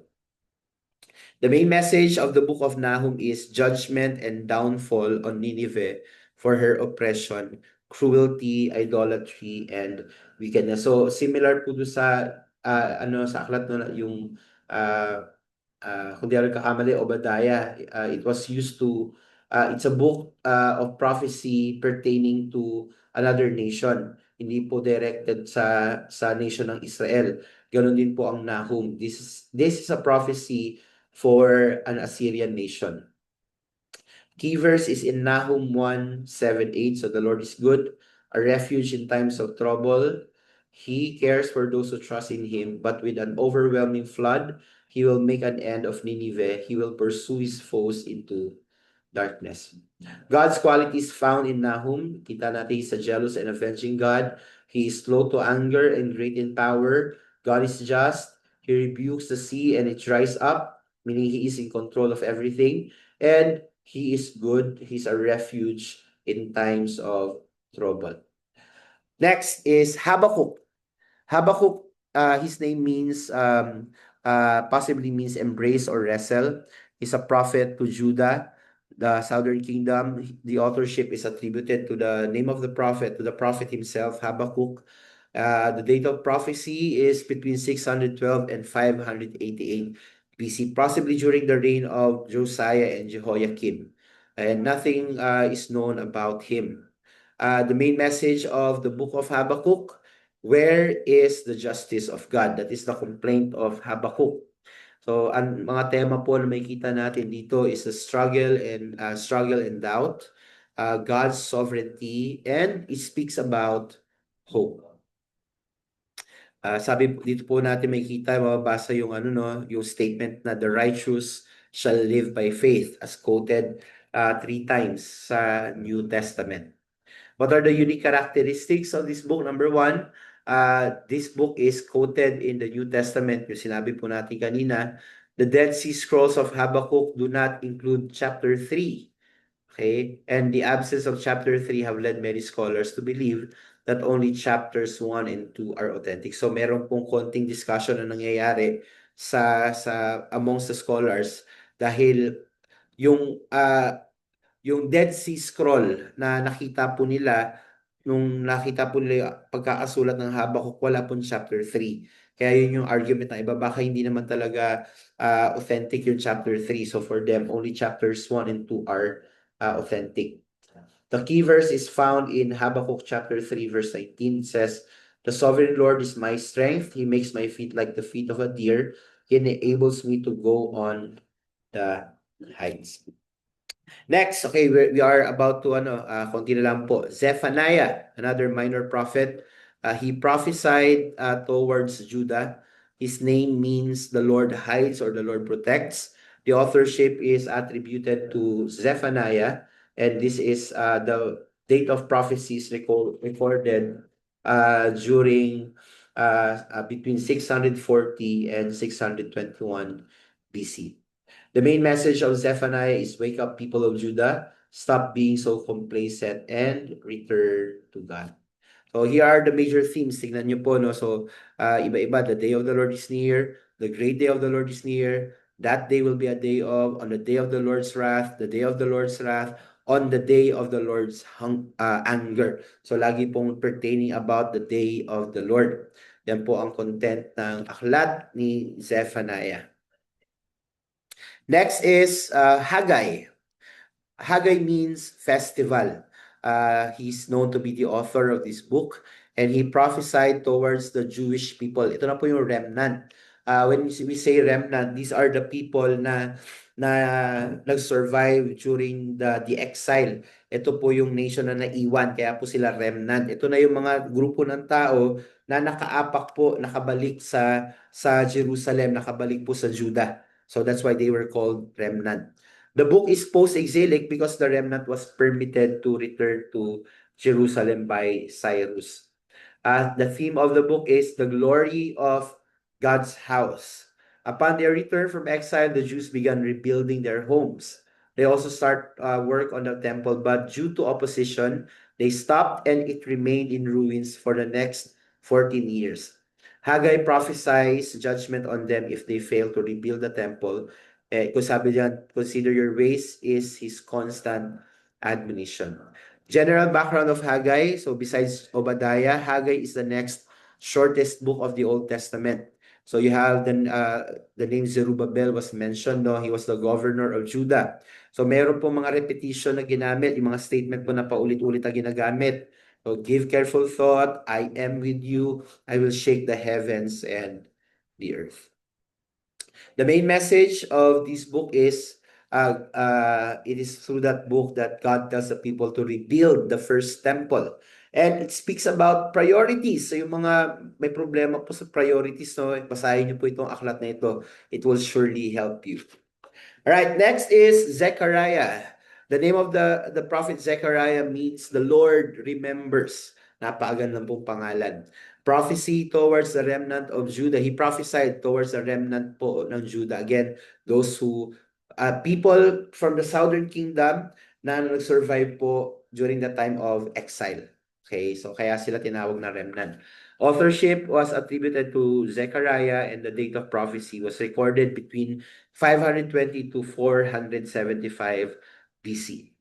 The main message of the book of Nahum is judgment and downfall on Nineveh for her oppression, cruelty, idolatry, and wickedness. So similar po sa sa aklat no yung kung di ako nagkakamali, Obadiah. It was used to it's a book of prophecy pertaining to another nation. Hindi po directed sa nation ng Israel. Ganon din po ang Nahum. This is a prophecy for an Assyrian nation. Key verse is in Nahum 1:7-8. So the Lord is good, a refuge in times of trouble. He cares for those who trust in him, but with an overwhelming flood, he will make an end of Nineveh. He will pursue his foes into darkness. God's qualities found in Nahum. Kita natin he's a jealous and avenging God. He is slow to anger and great in power. God is just. He rebukes the sea and it dries up, meaning he is in control of everything. And he is good. He's a refuge in times of trouble. Next is Habakkuk. Habakkuk, his name means, possibly means embrace or wrestle. He's a prophet to Judah, the southern kingdom. The authorship is attributed to the name of the prophet, to the prophet himself, Habakkuk. The date of prophecy is between 612 and 588 BC, possibly during the reign of Josiah and Jehoiakim. And nothing is known about him. The main message of the book of Habakkuk, where is the justice of God? That is the complaint of Habakkuk. So, ang mga tema po na makikita natin dito is the struggle and doubt, God's sovereignty, and it speaks about hope. Sabi dito po natin makikita, mababasa yung yung statement na the righteous shall live by faith as quoted 3 times sa New Testament. What are the unique characteristics of this book? Number one, this book is quoted in the New Testament. Yung sinabi po natin kanina, the Dead Sea Scrolls of Habakkuk do not include chapter 3. Okay? And the absence of chapter 3 have led many scholars to believe that only chapters 1 and 2 are authentic. So meron pong konting discussion na nangyayari sa amongst the scholars dahil yung Dead Sea Scroll na nakita po nila nung nakita po nila yung pagkakasulat ng Habakuk, wala pong chapter 3. Kaya yun yung argument ng iba, baka hindi naman talaga authentic yung chapter 3. So for them, only chapters 1 and 2 are authentic. The key verse is found in Habakkuk chapter 3 verse 19. It says, "The sovereign Lord is my strength. He makes my feet like the feet of a deer. He enables me to go on the heights." Next, okay, we are about to konti na lang po. Zephaniah, another minor prophet. He prophesied towards Judah. His name means the Lord hides or the Lord protects. The authorship is attributed to Zephaniah, and this is the date of prophecies recorded during between 640 and 621 BC. The main message of Zephaniah is wake up, people of Judah, stop being so complacent and return to God. So here are the major themes. Tingnan niyo po, no? So, iba-iba. The day of the Lord is near. The great day of the Lord is near. That day will be a day on the day of the Lord's wrath, the day of the Lord's wrath, on the day of the Lord's anger. So, lagi pong pertaining about the day of the Lord. Yan po ang content ng aklat ni Zephaniah. Next is Haggai. Haggai means festival. He's known to be the author of this book, and he prophesied towards the Jewish people. Ito na po yung remnant. When we say remnant, these are the people na nag-survive during the exile. Ito po yung nation na naiwan, kaya po sila remnant. Ito na yung mga grupo ng tao na nakaapak po, nakabalik sa Jerusalem, nakabalik po sa Judah. So that's why they were called remnant. The book is post-exilic because the remnant was permitted to return to Jerusalem by Cyrus. The theme of the book is the glory of God's house. Upon their return from exile, the Jews began rebuilding their homes. They also start work on the temple, but due to opposition, they stopped and it remained in ruins for the next 14 years. Haggai prophesies judgment on them if they fail to rebuild the temple. Kung sabi diyan, consider your ways is his constant admonition. General background of Haggai. So besides Obadiah, Haggai is the next shortest book of the Old Testament. So you have the name Zerubbabel was mentioned, no? He was the governor of Judah. So meron po mga repetition na ginamit, yung mga statement po na paulit-ulit na ginagamit. So give careful thought, I am with you, I will shake the heavens and the earth. The main message of this book is it is through that book that God tells the people to rebuild the first temple. And it speaks about priorities. So yung mga may problema po sa priorities, no, basahin niyo po itong aklat na ito. It will surely help you. All right, next is Zechariah. The name of the prophet Zechariah means the Lord remembers. Napakagandang pong pangalan. Prophecy towards the remnant of Judah. He prophesied towards the remnant po ng Judah. Again, those who, people from the southern kingdom na nag-survive po during the time of exile. Okay, so kaya sila tinawag na remnant. Authorship was attributed to Zechariah and the date of prophecy was recorded between 520 to 475 BC.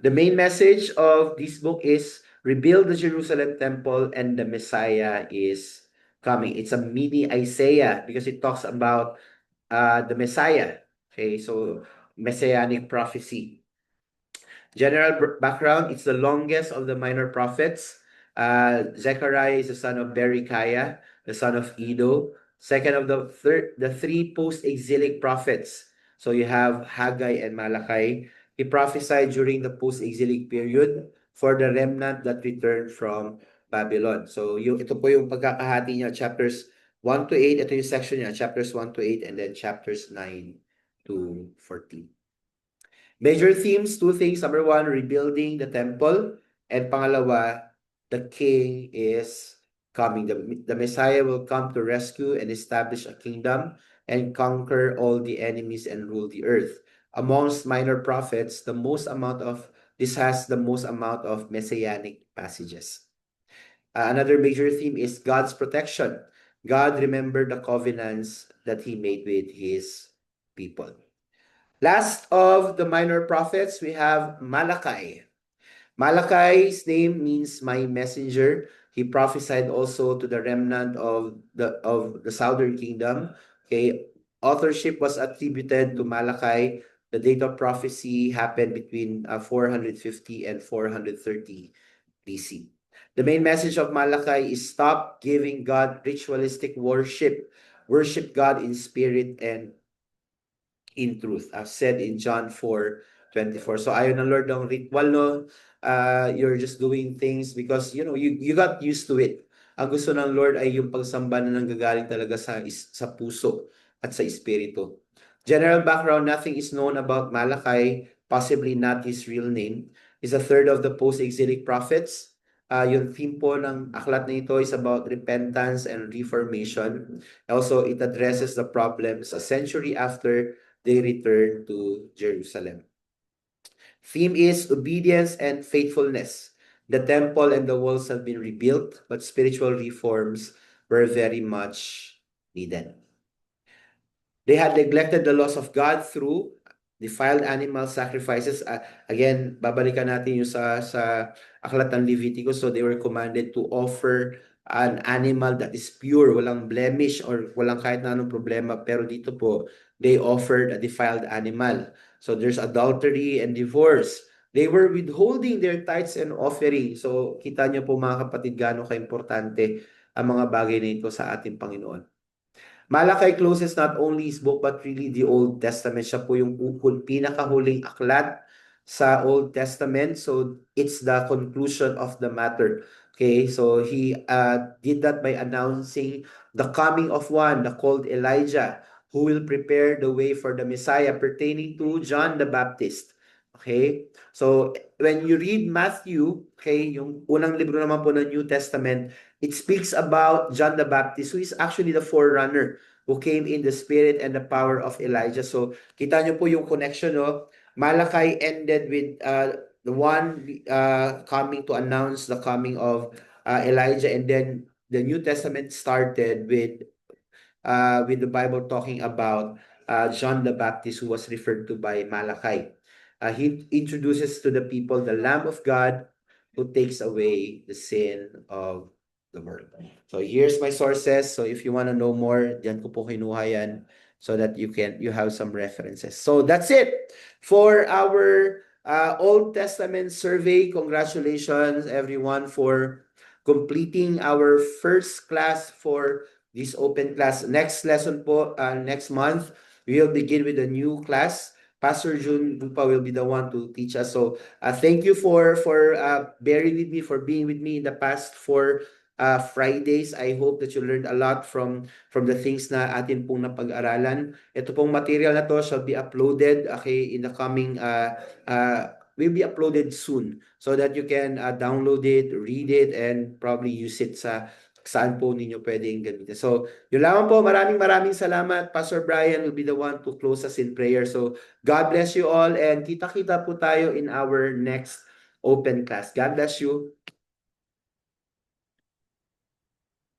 The main message of this book is rebuild the Jerusalem temple and the Messiah is coming. It's a mini Isaiah because it talks about the Messiah. Okay, so messianic prophecy. General background, it's the longest of the minor prophets. Zechariah is the son of Berechiah, the son of Iddo, second of the three post-exilic prophets. So you have Haggai and Malachi. He prophesied during the post-exilic period for the remnant that returned from Babylon. So ito po yung pagkakahati niya, chapters 1 to 8. Ito yung section niya, chapters 1 to 8 and then chapters 9 to 14. Major themes, two things. Number one, rebuilding the temple. And pangalawa, the king is coming. The Messiah will come to rescue and establish a kingdom and conquer all the enemies and rule the earth. Amongst minor prophets, this has the most amount of messianic passages. Another major theme is God's protection. God remembered the covenants that he made with his people. Last of the minor prophets, we have Malachi. Malachi's name means my messenger. He prophesied also to the remnant of the southern kingdom. Okay, authorship was attributed to Malachi. The date of prophecy happened between 450 and 430 BC. The main message of Malachi is stop giving God ritualistic worship. Worship God in spirit and in truth, as said in John 4 24. So ayaw ng Lord ng ritual, no? You're just doing things because, you got used to it. Ang gusto ng Lord ay yung pagsamba na nanggagaling talaga sa puso at sa espiritu. General background, nothing is known about Malachi, possibly not his real name. He's a third of the post-exilic prophets. Yung theme po ng aklat na ito is about repentance and reformation. Also, it addresses the problems a century after they return to Jerusalem. Theme is obedience and faithfulness. The temple and the walls have been rebuilt, but spiritual reforms were very much needed. They had neglected the laws of God through defiled animal sacrifices. Again, babalikan natin yung sa aklat ng Leviticus. So they were commanded to offer an animal that is pure, walang blemish or walang kahit na anong problema. Pero dito po, they offered a defiled animal. So there's adultery and divorce. They were withholding their tithes and offering. So kita niyo po mga kapatid gaano ka-importante ang mga bagay na ito sa ating Panginoon. Malachi closes not only his book but really the Old Testament. Siya po yung pinakahuling aklat sa Old Testament. So it's the conclusion of the matter. Okay, so he did that by announcing the coming of one, the called Elijah, who will prepare the way for the Messiah pertaining to John the Baptist. Okay, so when you read Matthew, okay, yung unang libro naman po ng New Testament, it speaks about John the Baptist, who is actually the forerunner who came in the spirit and the power of Elijah. So, kita nyo po yung connection, no? Malachi ended with the one coming to announce the coming of Elijah, and then the New Testament started with the Bible talking about John the Baptist, who was referred to by Malachi. He introduces to the people the Lamb of God who takes away the sin of the world. So here's my sources. So if you want to know more, diyan ko po kinuha yan so that you have some references. So that's it for our Old Testament survey. Congratulations everyone for completing our first class for this open class. Next lesson po, next month, we will begin with a new class. Pastor June Lupa will be the one to teach us. So thank you for bearing with me, for being with me in the past 4 Fridays. I hope that you learned a lot from the things na atin pong napag-aralan. Ito pong material na to shall be uploaded, okay, in the coming will be uploaded soon so that you can download it, read it, and probably use it sa saan po ninyo pwedeng gamitin. So, yun lamang po. Maraming salamat. Pastor Brian will be the one to close us in prayer. So, God bless you all and kita-kita po tayo in our next open class. God bless you.